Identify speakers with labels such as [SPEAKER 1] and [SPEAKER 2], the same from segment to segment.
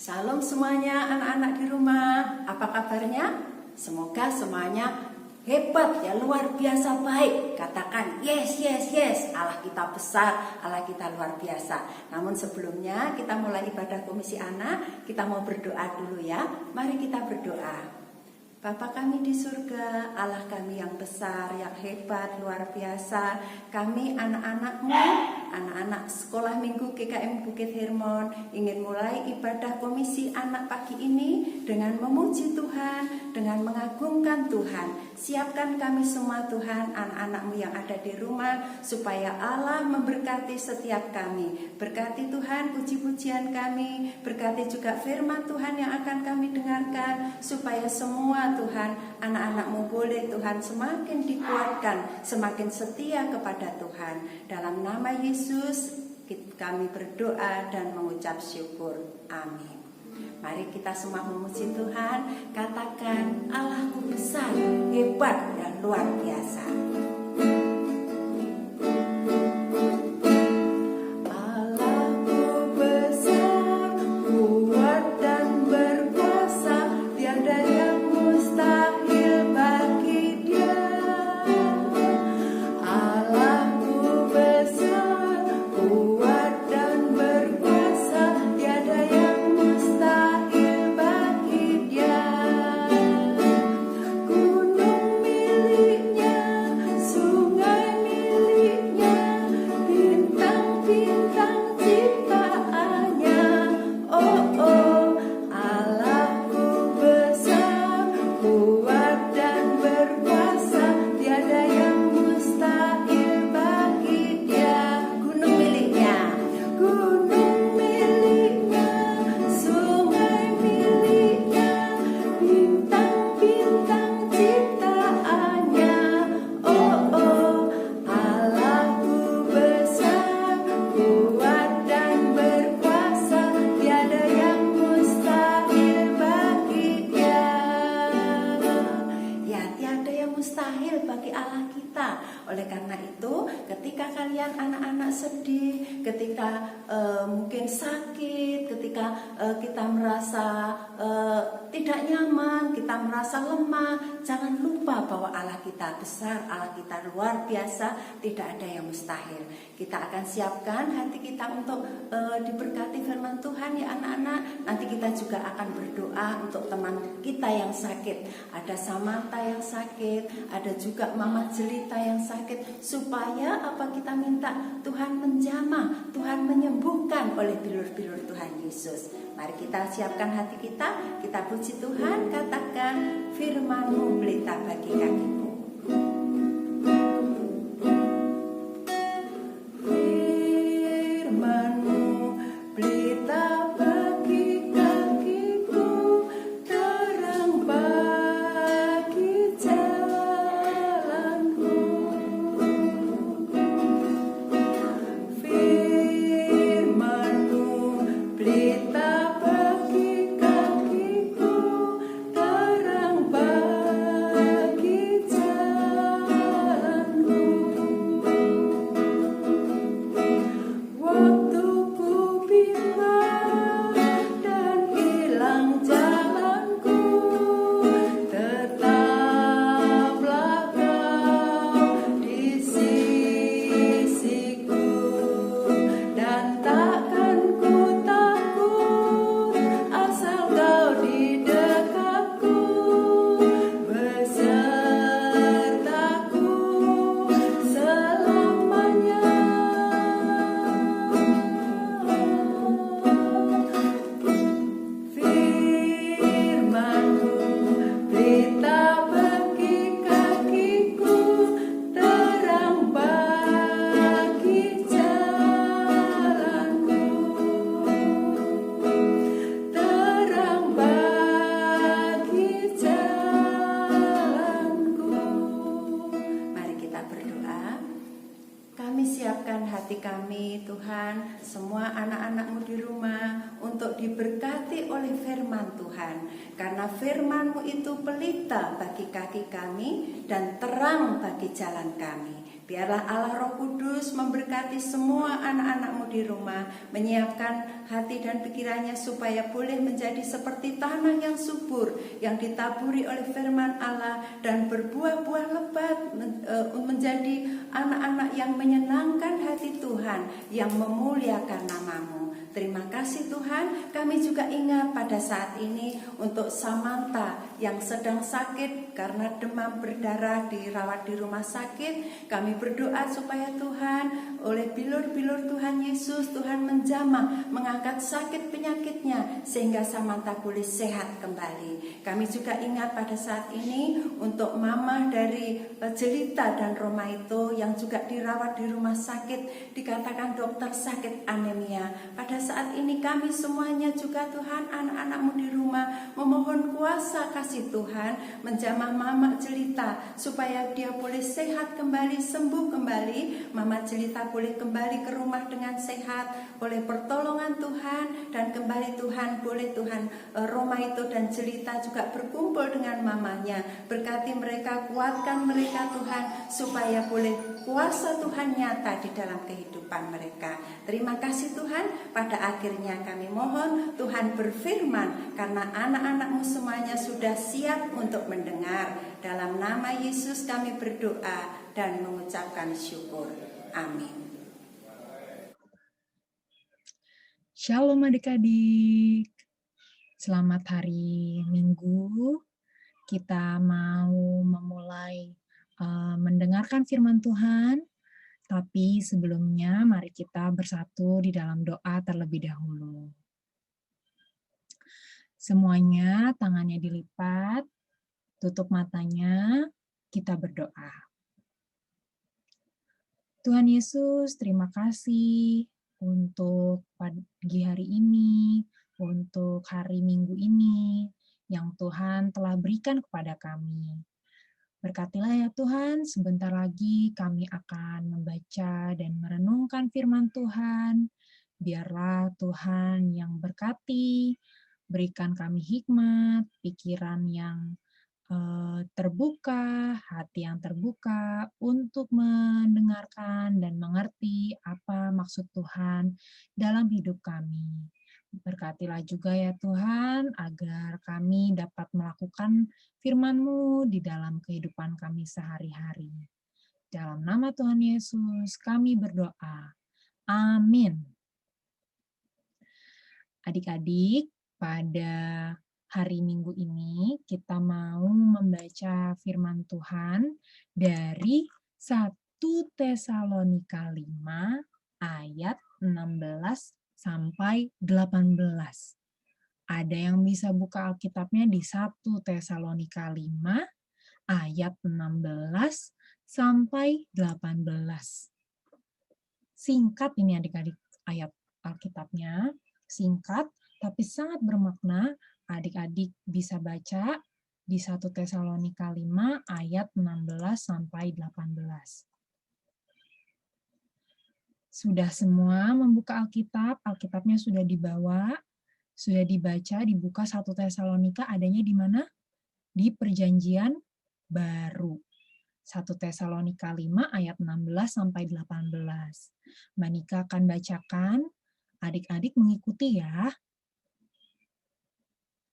[SPEAKER 1] Shalom semuanya anak-anak di rumah. Apa kabarnya? Semoga semuanya hebat ya, luar biasa baik. Katakan yes, yes, yes. Allah kita besar, Allah kita luar biasa. Namun sebelumnya kita mulai ibadah komisi anak, kita mau berdoa dulu ya. Mari kita berdoa. Bapa kami di surga, Allah kami yang besar, yang hebat, luar biasa. Kami anak-anak-Mu, anak-anak sekolah minggu GKM Bukit Hermon, ingin mulai ibadah komisi anak pagi ini dengan memuji Tuhan, dengan mengagungkan Tuhan. Siapkan kami semua Tuhan, anak-anak-Mu yang ada di rumah, supaya Allah memberkati setiap kami. Berkati Tuhan puji-pujian kami, berkati juga firman Tuhan yang akan kami dengarkan, supaya semua Tuhan, anak-anak-Mu boleh Tuhan semakin dikuatkan, semakin setia kepada Tuhan. Dalam nama Yesus kami berdoa dan mengucap syukur. Amin. Mari kita semua memuji Tuhan. Katakan, Allahku besar, hebat dan luar biasa. Oleh karena itu, ketika kalian anak-anak sedih, ketika mungkin sakit, ketika kita merasa tidak nyaman, kita merasa lemah, jangan lupa bahwa Allah kita besar, Allah kita luar biasa, tidak ada yang mustahil. Kita akan siapkan hati kita untuk diberkati firman Tuhan ya anak-anak. Nanti kita juga akan berdoa untuk teman kita yang sakit. Ada Samantha yang sakit, ada juga Mama Jelita yang sakit, supaya apa kita minta Tuhan menjamah, Tuhan menyembuhkan oleh bilur-bilur Tuhan Yesus. Mari kita siapkan hati kita puji Tuhan, katakan firman-Mu pelita bagi kakiku. Hati kami Tuhan, semua anak-anak-Mu di rumah untuk diberkati oleh firman Tuhan. Karena firman-Mu itu pelita bagi kaki kami dan terang bagi jalan kami. Biarlah Allah Roh Kudus memberkati Berkati semua anak-anak-Mu di rumah, menyiapkan hati dan pikirannya supaya boleh menjadi seperti tanah yang subur, yang ditaburi oleh firman Allah dan berbuah-buah lebat, menjadi anak-anak yang menyenangkan hati Tuhan, yang memuliakan nama-Mu. Terima kasih Tuhan, kami juga ingat pada saat ini untuk Samantha yang sedang sakit karena demam berdarah, dirawat di rumah sakit. Kami berdoa supaya Tuhan, oleh bilur-bilur Tuhan Yesus, Tuhan menjamah, mengangkat sakit penyakitnya sehingga Samantha boleh sehat kembali. Kami juga ingat pada saat ini untuk mama dari Jelita dan Roma itu yang juga dirawat di rumah sakit, dikatakan dokter sakit anemia. Pada saat ini kami semuanya juga Tuhan, anak-anak-Mu di rumah memohon kuasa kasih Tuhan menjamah Mama Jelita supaya dia boleh sehat kembali, sembuh kembali. Mama Jelita boleh kembali ke rumah dengan sehat oleh pertolongan Tuhan, dan kembali Tuhan boleh Tuhan Roma itu dan Jelita juga berkumpul dengan mamanya. Berkati mereka, kuatkan mereka Tuhan supaya boleh kuasa Tuhan nyata di dalam kehidupan mereka. Terima kasih Tuhan. Pada akhirnya kami mohon Tuhan berfirman, karena anak-anak-Mu semuanya sudah siap untuk mendengar. Dalam nama Yesus kami berdoa dan mengucapkan syukur. Amin.
[SPEAKER 2] Shalom adik-adik. Selamat hari Minggu. Kita mau memulai mendengarkan firman Tuhan. Tapi sebelumnya mari kita bersatu di dalam doa terlebih dahulu. Semuanya tangannya dilipat, tutup matanya, kita berdoa. Tuhan Yesus, terima kasih untuk pagi hari ini, untuk hari Minggu ini, yang Tuhan telah berikan kepada kami. Berkatilah ya Tuhan, sebentar lagi kami akan membaca dan merenungkan firman Tuhan. Biarlah Tuhan yang berkati, berikan kami hikmat, pikiran yang terbuka, hati yang terbuka untuk mendengarkan dan mengerti apa maksud Tuhan dalam hidup kami. Berkatilah juga ya Tuhan, agar kami dapat melakukan firman-Mu di dalam kehidupan kami sehari-hari. Dalam nama Tuhan Yesus, kami berdoa. Amin. Adik-adik, pada hari Minggu ini kita mau membaca firman Tuhan dari 1 Tesalonika 5 ayat 16 sampai 18. Ada yang bisa buka Alkitabnya di 1 Tesalonika 5 ayat 16 sampai 18. Singkat ini adik-adik ayat Alkitabnya, singkat tapi sangat bermakna. Adik-adik bisa baca di 1 Tesalonika 5 ayat 16 sampai 18. Sudah semua membuka Alkitab, Alkitabnya sudah dibawa, sudah dibaca, dibuka 1 Tesalonika adanya di mana? Di Perjanjian Baru. 1 Tesalonika 5 ayat 16 sampai 18. Mbak Nika akan bacakan, adik-adik mengikuti ya.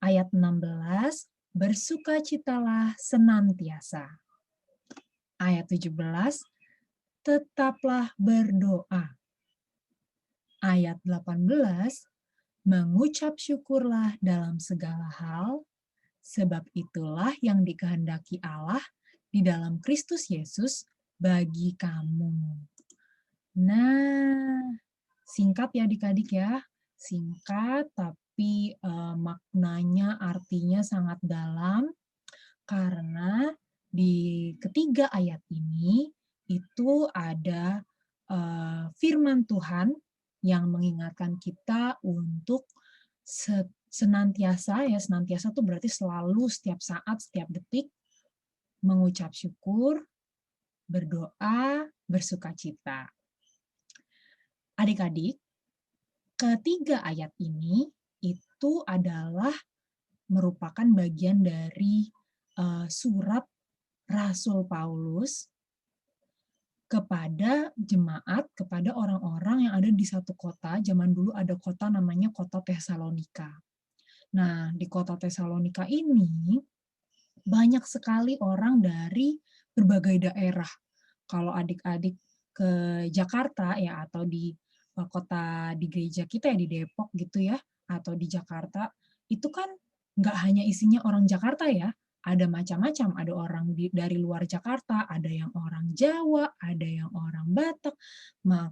[SPEAKER 2] Ayat 16, bersukacitalah senantiasa. Ayat 17, tetaplah berdoa. Ayat 18, mengucap syukurlah dalam segala hal, sebab itulah yang dikehendaki Allah di dalam Kristus Yesus bagi kamu. Nah, singkat ya adik-adik ya. Singkat tapi maknanya, artinya sangat dalam, karena di ketiga ayat ini itu ada firman Tuhan yang mengingatkan kita untuk senantiasa, ya senantiasa itu berarti selalu, setiap saat, setiap detik mengucap syukur, berdoa, bersukacita. Adik-adik, ketiga ayat ini itu adalah merupakan bagian dari surat Rasul Paulus kepada jemaat, kepada orang-orang yang ada di satu kota. Zaman dulu ada kota namanya kota Tesalonika. Nah, di kota Tesalonika ini banyak sekali orang dari berbagai daerah. Kalau adik-adik ke Jakarta ya, atau di kota di gereja kita ya di Depok gitu ya, atau di Jakarta, itu kan nggak hanya isinya orang Jakarta ya, ada macam-macam, ada orang dari luar Jakarta, ada yang orang Jawa, ada yang orang Batak,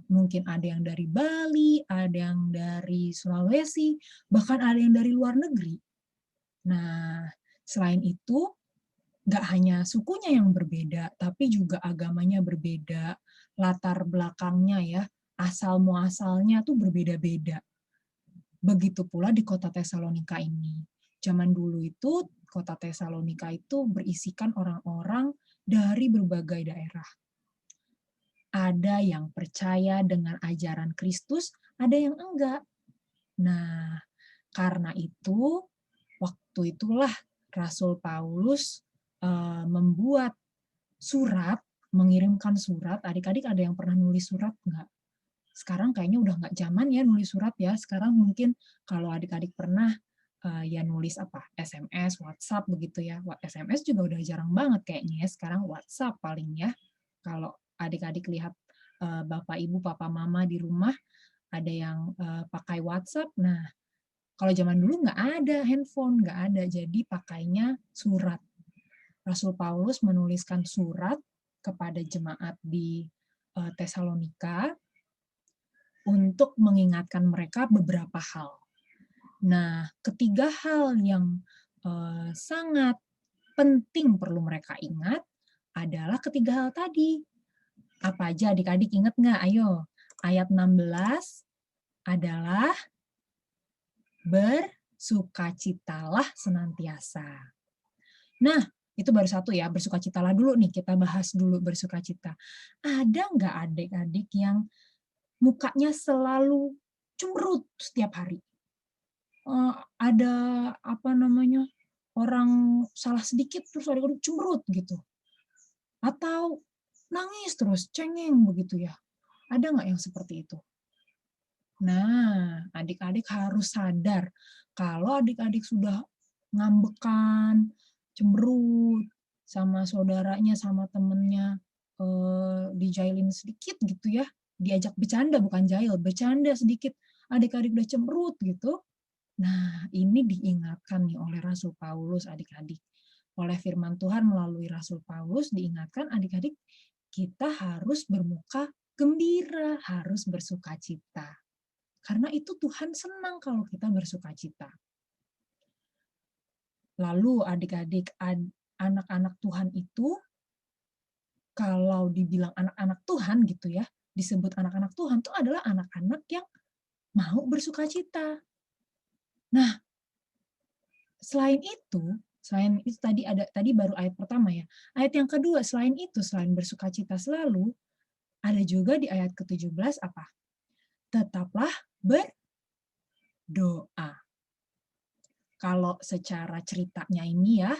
[SPEAKER 2] mungkin ada yang dari Bali, ada yang dari Sulawesi, bahkan ada yang dari luar negeri. Nah, selain itu, nggak hanya sukunya yang berbeda, tapi juga agamanya berbeda, latar belakangnya ya, asal muasalnya tuh berbeda-beda. Begitu pula di kota Tesalonika ini. Zaman dulu itu, kota Tesalonika itu berisikan orang-orang dari berbagai daerah. Ada yang percaya dengan ajaran Kristus, ada yang enggak. Nah, karena itu, waktu itulah Rasul Paulus membuat surat, mengirimkan surat. Adik-adik ada yang pernah nulis surat nggak? Sekarang kayaknya udah nggak zaman ya nulis surat ya. Sekarang mungkin kalau adik-adik pernah ya nulis apa? SMS, WhatsApp begitu ya. SMS juga udah jarang banget kayaknya ya. Sekarang WhatsApp paling ya. Kalau adik-adik lihat Bapak, Ibu, Papa, Mama di rumah ada yang pakai WhatsApp. Nah, kalau zaman dulu nggak ada handphone, nggak ada. Jadi pakainya surat. Rasul Paulus menuliskan surat kepada jemaat di Tesalonika untuk mengingatkan mereka beberapa hal. Nah, ketiga hal yang sangat penting perlu mereka ingat adalah ketiga hal tadi. Apa aja adik-adik ingat nggak? Ayo, ayat 16 adalah bersukacitalah senantiasa. Nah, itu baru satu ya, bersukacitalah dulu nih, kita bahas dulu bersukacita. Ada nggak adik-adik yang mukanya selalu cemberut setiap hari? Ada apa namanya, orang salah sedikit terus adik-adik cemberut gitu? Atau nangis terus, cengeng begitu ya? Ada nggak yang seperti itu? Nah, adik-adik harus sadar kalau adik-adik sudah ngambekan, cemberut sama saudaranya, sama temennya, dijailin sedikit gitu ya, diajak bercanda bukan jail, bercanda sedikit, adik-adik udah cemberut gitu. Nah, ini diingatkan nih oleh Rasul Paulus adik-adik. Oleh firman Tuhan melalui Rasul Paulus diingatkan adik-adik kita harus bermuka gembira, harus bersukacita. Karena itu Tuhan senang kalau kita bersukacita. Lalu adik-adik, anak-anak Tuhan itu, kalau dibilang anak-anak Tuhan gitu ya, disebut anak-anak Tuhan itu adalah anak-anak yang mau bersukacita. Nah, selain itu tadi baru ayat pertama ya. Ayat yang kedua, selain itu, selain bersukacita selalu, ada juga di ayat ke-17 apa? Tetaplah berdoa. Kalau secara ceritanya ini ya,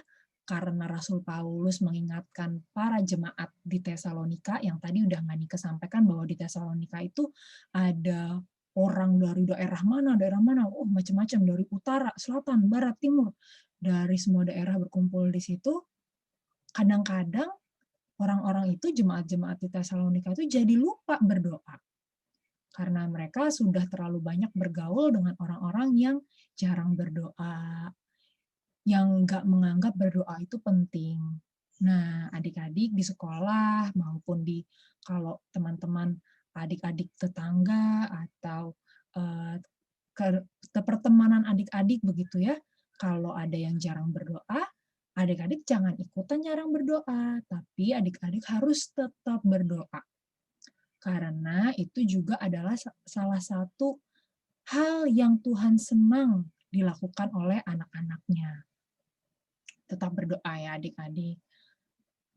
[SPEAKER 2] karena Rasul Paulus mengingatkan para jemaat di Tesalonika, yang tadi udah Nganika sampaikan bahwa di Tesalonika itu ada orang dari daerah mana, oh macam-macam, dari utara, selatan, barat, timur, dari semua daerah berkumpul di situ. Kadang-kadang orang-orang itu, jemaat-jemaat di Tesalonika itu jadi lupa berdoa. Karena mereka sudah terlalu banyak bergaul dengan orang-orang yang jarang berdoa, yang nggak menganggap berdoa itu penting. Nah, adik-adik di sekolah maupun kalau teman-teman adik-adik tetangga atau ke pertemanan adik-adik begitu ya, kalau ada yang jarang berdoa, adik-adik jangan ikutan jarang berdoa, tapi adik-adik harus tetap berdoa. Karena itu juga adalah salah satu hal yang Tuhan senang dilakukan oleh anak-anaknya. Tetap berdoa ya adik-adik.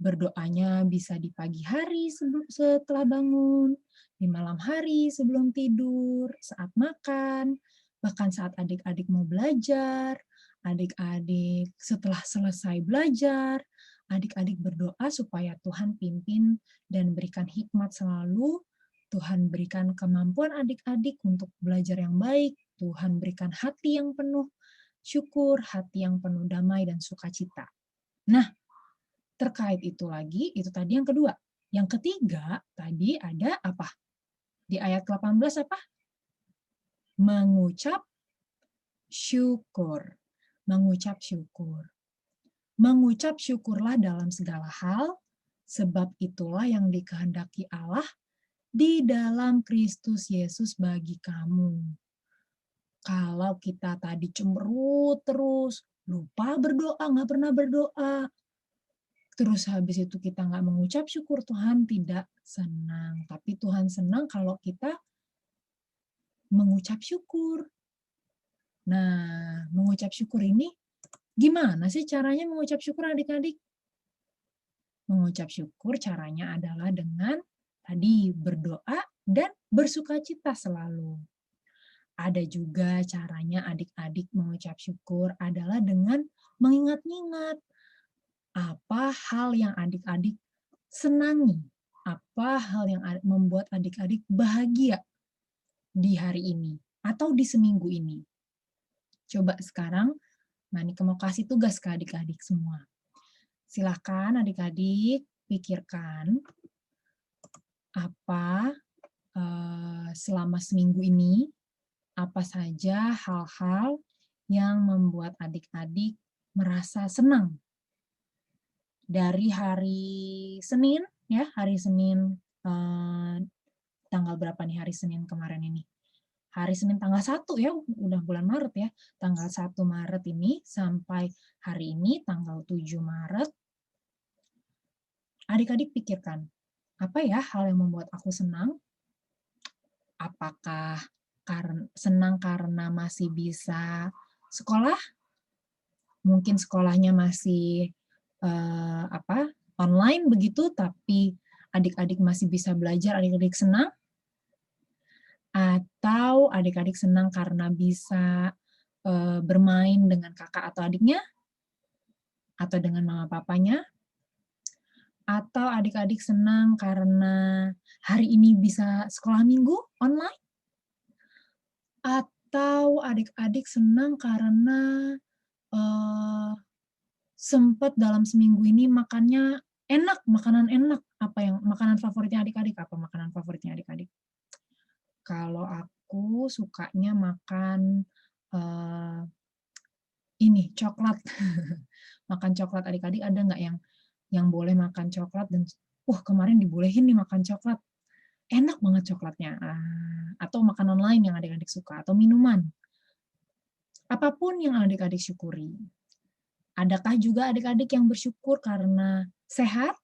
[SPEAKER 2] Berdoanya bisa di pagi hari setelah bangun, di malam hari sebelum tidur, saat makan, bahkan saat adik-adik mau belajar, adik-adik setelah selesai belajar, Adik-adik berdoa supaya Tuhan pimpin dan berikan hikmat selalu. Tuhan berikan kemampuan adik-adik untuk belajar yang baik. Tuhan berikan hati yang penuh syukur, hati yang penuh damai dan sukacita. Nah, terkait itu lagi, itu tadi yang kedua. Yang ketiga, tadi ada apa? Di ayat 18 apa? Mengucap syukur. Mengucap syukur. Mengucap syukurlah dalam segala hal, sebab itulah yang dikehendaki Allah di dalam Kristus Yesus bagi kamu. Kalau kita tadi cemberut terus, lupa berdoa, nggak pernah berdoa, terus habis itu kita nggak mengucap syukur, Tuhan tidak senang. Tapi Tuhan senang kalau kita mengucap syukur. Nah, mengucap syukur ini gimana sih caranya mengucap syukur adik-adik? Mengucap syukur caranya adalah dengan tadi berdoa dan bersukacita selalu. Ada juga caranya adik-adik mengucap syukur adalah dengan mengingat-ingat apa hal yang adik-adik senangi, apa hal yang membuat adik-adik bahagia di hari ini atau di seminggu ini. Coba sekarang Manika mau kasih tugas ke adik-adik semua. Silakan adik-adik pikirkan apa selama seminggu ini, apa saja hal-hal yang membuat adik-adik merasa senang. Dari hari Senin, ya hari Senin, tanggal berapa nih hari Senin kemarin ini? Hari Senin tanggal 1 ya, udah bulan Maret ya. Tanggal 1 Maret ini sampai hari ini tanggal 7 Maret. Adik-adik pikirkan, apa ya hal yang membuat aku senang? Apakah senang karena masih bisa sekolah? Mungkin sekolahnya masih online begitu, tapi adik-adik masih bisa belajar, adik-adik senang? Atau adik-adik senang karena bisa bermain dengan kakak atau adiknya? Atau dengan mama papanya? Atau adik-adik senang karena hari ini bisa sekolah minggu online? Atau adik-adik senang karena sempat dalam seminggu ini makannya enak, makanan enak. Apa yang makanan favoritnya adik-adik? Apa makanan favoritnya adik-adik? Kalau aku sukanya makan ini coklat. Makan coklat adik-adik ada nggak yang boleh makan coklat dan kemarin dibolehin nih makan coklat. Enak banget coklatnya. Atau makanan lain yang adik-adik suka atau minuman. Apapun yang adik-adik syukuri. Adakah juga adik-adik yang bersyukur karena sehat?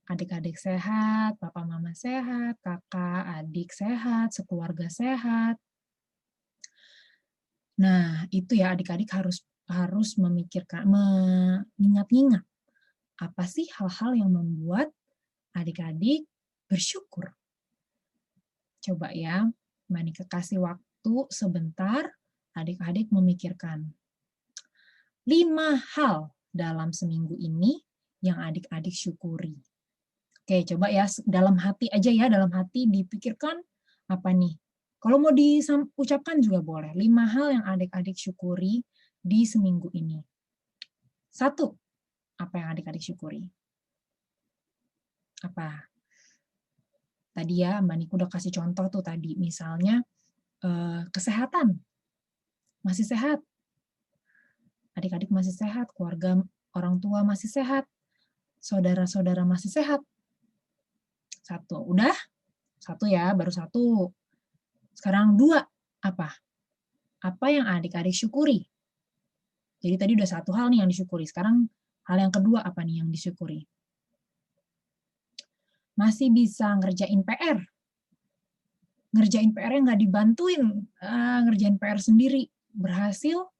[SPEAKER 2] Adik-adik sehat, papa mama sehat, kakak, adik sehat, sekeluarga sehat. Nah, itu ya adik-adik harus memikirkan, mengingat-ingat apa sih hal-hal yang membuat adik-adik bersyukur. Coba ya, Manika kasih waktu sebentar, adik-adik memikirkan 5 hal dalam seminggu ini yang adik-adik syukuri. Oke, coba ya, dalam hati aja ya, dalam hati dipikirkan apa nih. Kalau mau diucapkan juga boleh. 5 hal yang adik-adik syukuri di seminggu ini. 1, apa yang adik-adik syukuri? Apa? Tadi ya, Mbak Niku udah kasih contoh tuh tadi. Misalnya, kesehatan. Masih sehat. Adik-adik masih sehat, keluarga orang tua masih sehat, saudara-saudara masih sehat. 1, udah? 1 ya, baru 1. Sekarang 2, apa? Apa yang adik-adik syukuri? Jadi tadi udah 1 hal nih yang disyukuri. Sekarang hal yang kedua apa nih yang disyukuri? Masih bisa ngerjain PR. Ngerjain PR-nya nggak dibantuin, ngerjain PR sendiri. Berhasil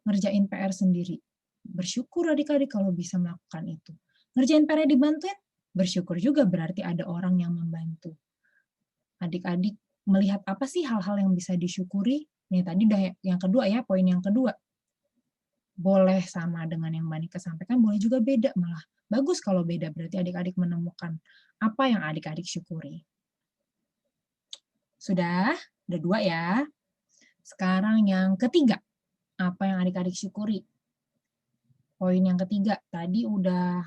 [SPEAKER 2] ngerjain PR sendiri. Bersyukur adik-adik kalau bisa melakukan itu. Ngerjain PR-nya dibantuin, bersyukur juga berarti ada orang yang membantu. Adik-adik melihat apa sih hal-hal yang bisa disyukuri? Nih tadi udah yang kedua ya, poin yang kedua. boleh sama dengan yang Mbak Nika sampaikan, boleh juga beda malah. Bagus kalau beda, berarti adik-adik menemukan apa yang adik-adik syukuri. Sudah? Udah 2 ya. Sekarang yang ketiga, apa yang adik-adik syukuri? Poin yang ketiga, tadi udah,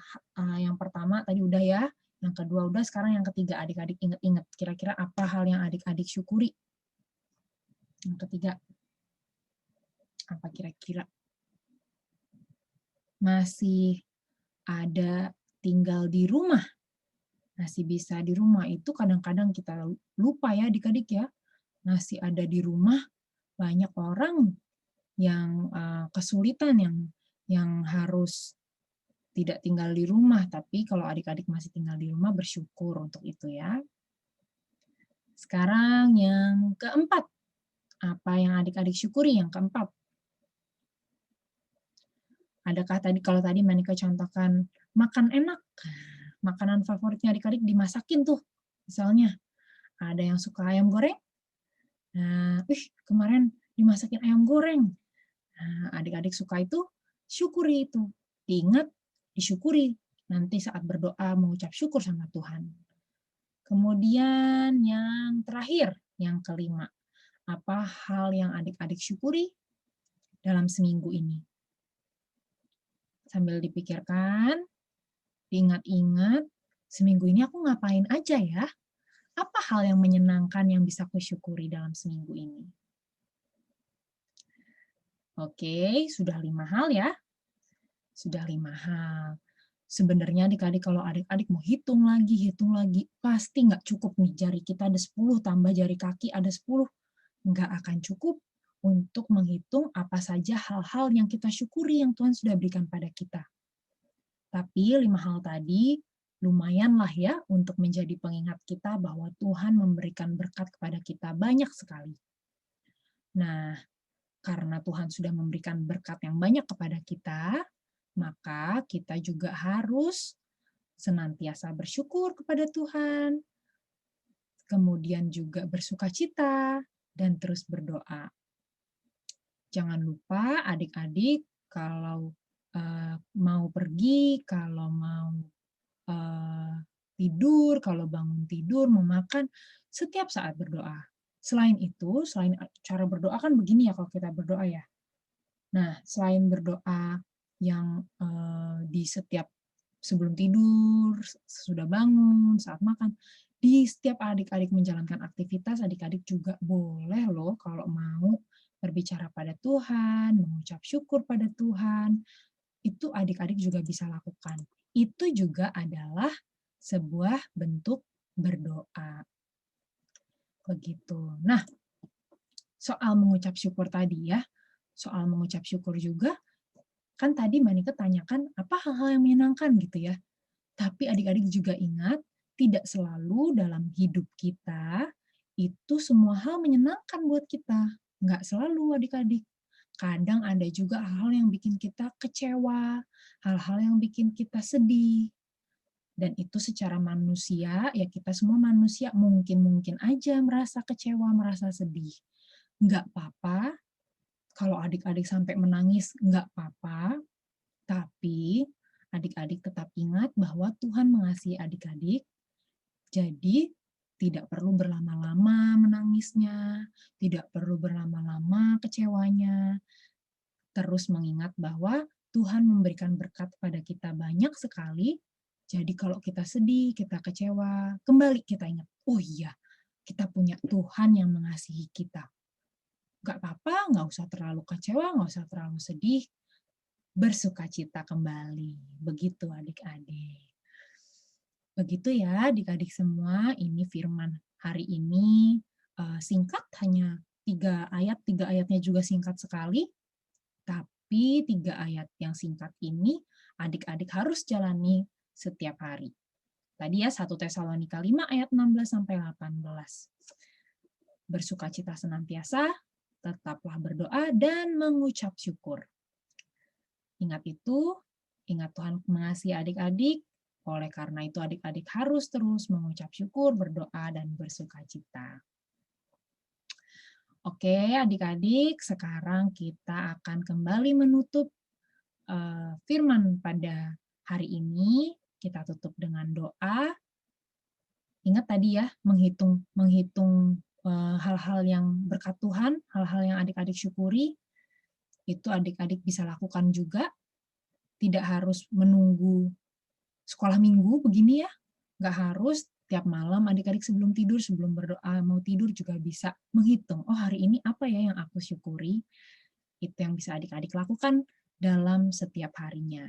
[SPEAKER 2] yang pertama tadi udah ya, yang kedua udah, sekarang yang ketiga, adik-adik ingat-ingat, kira-kira apa hal yang adik-adik syukuri? Yang ketiga, apa kira-kira? Masih ada tinggal di rumah, masih bisa di rumah, itu kadang-kadang kita lupa ya adik-adik ya, masih ada di rumah, banyak orang yang kesulitan, yang harus tidak tinggal di rumah, tapi kalau adik-adik masih tinggal di rumah bersyukur untuk itu ya. Sekarang yang keempat, apa yang adik-adik syukuri yang keempat? Adakah tadi, kalau tadi Monica contohkan makan enak, makanan favoritnya adik-adik dimasakin tuh, misalnya ada yang suka ayam goreng, nah, kemarin dimasakin ayam goreng, nah, adik-adik suka itu, syukuri itu, diingat, disyukuri, nanti saat berdoa mengucap syukur sama Tuhan. Kemudian yang terakhir, yang kelima, apa hal yang adik-adik syukuri dalam seminggu ini? Sambil dipikirkan, diingat-ingat, seminggu ini aku ngapain aja ya? Apa hal yang menyenangkan yang bisa aku syukuri dalam seminggu ini? Oke, sudah 5 hal ya. Sudah 5 hal. Sebenarnya adik-adik, kalau adik-adik mau hitung lagi, pasti nggak cukup nih. Jari kita ada 10, tambah jari kaki ada 10. Nggak akan cukup untuk menghitung apa saja hal-hal yang kita syukuri yang Tuhan sudah berikan pada kita. Tapi 5 hal tadi lumayanlah ya untuk menjadi pengingat kita bahwa Tuhan memberikan berkat kepada kita banyak sekali. Nah, karena Tuhan sudah memberikan berkat yang banyak kepada kita, maka kita juga harus senantiasa bersyukur kepada Tuhan, kemudian juga bersukacita, dan terus berdoa. Jangan lupa adik-adik kalau mau pergi, kalau mau tidur, kalau bangun tidur, mau makan, setiap saat berdoa. Selain itu, selain cara berdoa kan begini ya kalau kita berdoa ya. Nah, selain berdoa yang di setiap sebelum tidur, sesudah bangun, saat makan, di setiap adik-adik menjalankan aktivitas, adik-adik juga boleh loh kalau mau berbicara pada Tuhan, mengucap syukur pada Tuhan, itu adik-adik juga bisa lakukan. Itu juga adalah sebuah bentuk berdoa. Begitu. Nah, soal mengucap syukur tadi ya, soal mengucap syukur juga, kan tadi Monica tanyakan apa hal-hal yang menyenangkan gitu ya. Tapi adik-adik juga ingat, tidak selalu dalam hidup kita itu semua hal menyenangkan buat kita. Nggak selalu adik-adik. Kadang ada juga hal-hal yang bikin kita kecewa, hal-hal yang bikin kita sedih. Dan itu secara manusia, ya kita semua manusia mungkin-mungkin aja merasa kecewa, merasa sedih. Nggak apa-apa, kalau adik-adik sampai menangis, nggak apa-apa, tapi adik-adik tetap ingat bahwa Tuhan mengasihi adik-adik, jadi tidak perlu berlama-lama menangisnya, tidak perlu berlama-lama kecewanya, terus mengingat bahwa Tuhan memberikan berkat pada kita banyak sekali, jadi kalau kita sedih, kita kecewa, kembali kita ingat, oh iya, kita punya Tuhan yang mengasihi kita. Nggak apa-apa, nggak usah terlalu kecewa, nggak usah terlalu sedih, bersukacita kembali. Begitu adik-adik. Begitu ya adik-adik semua, ini firman hari ini singkat, hanya 3 ayat, 3 ayatnya juga singkat sekali, tapi 3 ayat yang singkat ini adik-adik harus jalani setiap hari. Tadi ya 1 Tesalonika 5 ayat 16-18. Bersukacita senantiasa, tetaplah berdoa dan mengucap syukur. Ingat itu, ingat Tuhan mengasihi adik-adik, oleh karena itu adik-adik harus terus mengucap syukur, berdoa, dan bersukacita. Oke, adik-adik, sekarang kita akan kembali menutup firman pada hari ini, kita tutup dengan doa. Ingat tadi ya, menghitung hal-hal yang berkat Tuhan, hal-hal yang adik-adik syukuri, itu adik-adik bisa lakukan juga. Tidak harus menunggu sekolah minggu begini ya, nggak harus tiap malam adik-adik sebelum tidur, sebelum berdoa mau tidur juga bisa menghitung, oh hari ini apa ya yang aku syukuri, itu yang bisa adik-adik lakukan dalam setiap harinya.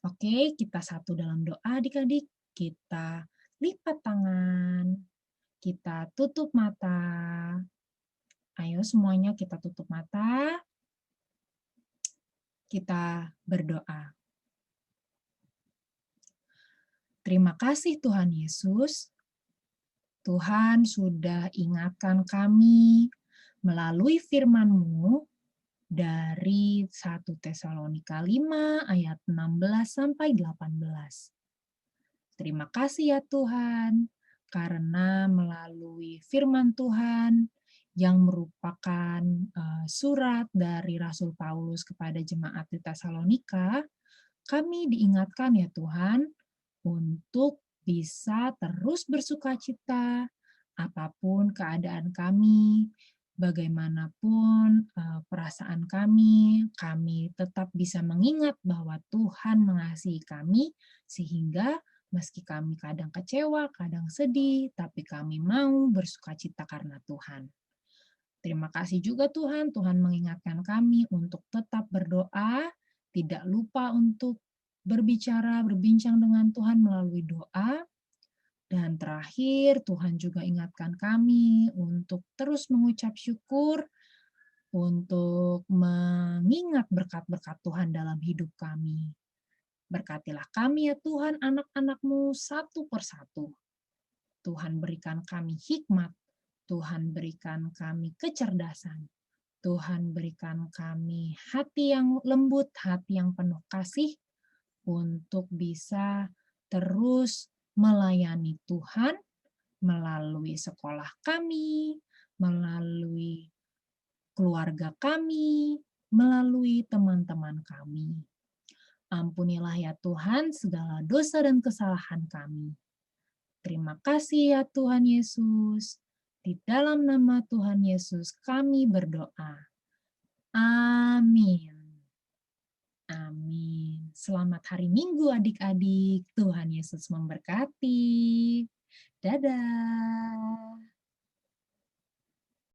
[SPEAKER 2] Oke, kita satu dalam doa adik-adik, kita lipat tangan, kita tutup mata. Ayo semuanya kita tutup mata, kita berdoa. Terima kasih Tuhan Yesus, Tuhan sudah ingatkan kami melalui firman-Mu dari 1 Tesalonika 5 ayat 16 sampai 18. Terima kasih ya Tuhan, karena melalui firman Tuhan yang merupakan surat dari Rasul Paulus kepada jemaat di Tesalonika, kami diingatkan ya Tuhan untuk bisa terus bersukacita apapun keadaan kami, bagaimanapun perasaan kami tetap bisa mengingat bahwa Tuhan mengasihi kami sehingga meski kami kadang kecewa, kadang sedih, tapi kami mau bersukacita karena Tuhan. Terima kasih juga Tuhan, Tuhan mengingatkan kami untuk tetap berdoa, tidak lupa untuk berbincang dengan Tuhan melalui doa. Dan terakhir, Tuhan juga ingatkan kami untuk terus mengucap syukur, untuk mengingat berkat-berkat Tuhan dalam hidup kami. Berkatilah kami ya Tuhan, anak-anak-Mu satu persatu. Tuhan berikan kami hikmat, Tuhan berikan kami kecerdasan, Tuhan berikan kami hati yang lembut, hati yang penuh kasih, untuk bisa terus melayani Tuhan melalui sekolah kami, melalui keluarga kami, melalui teman-teman kami. Ampunilah ya Tuhan segala dosa dan kesalahan kami. Terima kasih ya Tuhan Yesus. Di dalam nama Tuhan Yesus kami berdoa. Amin. Amin. Selamat hari Minggu adik-adik. Tuhan Yesus memberkati. Dadah.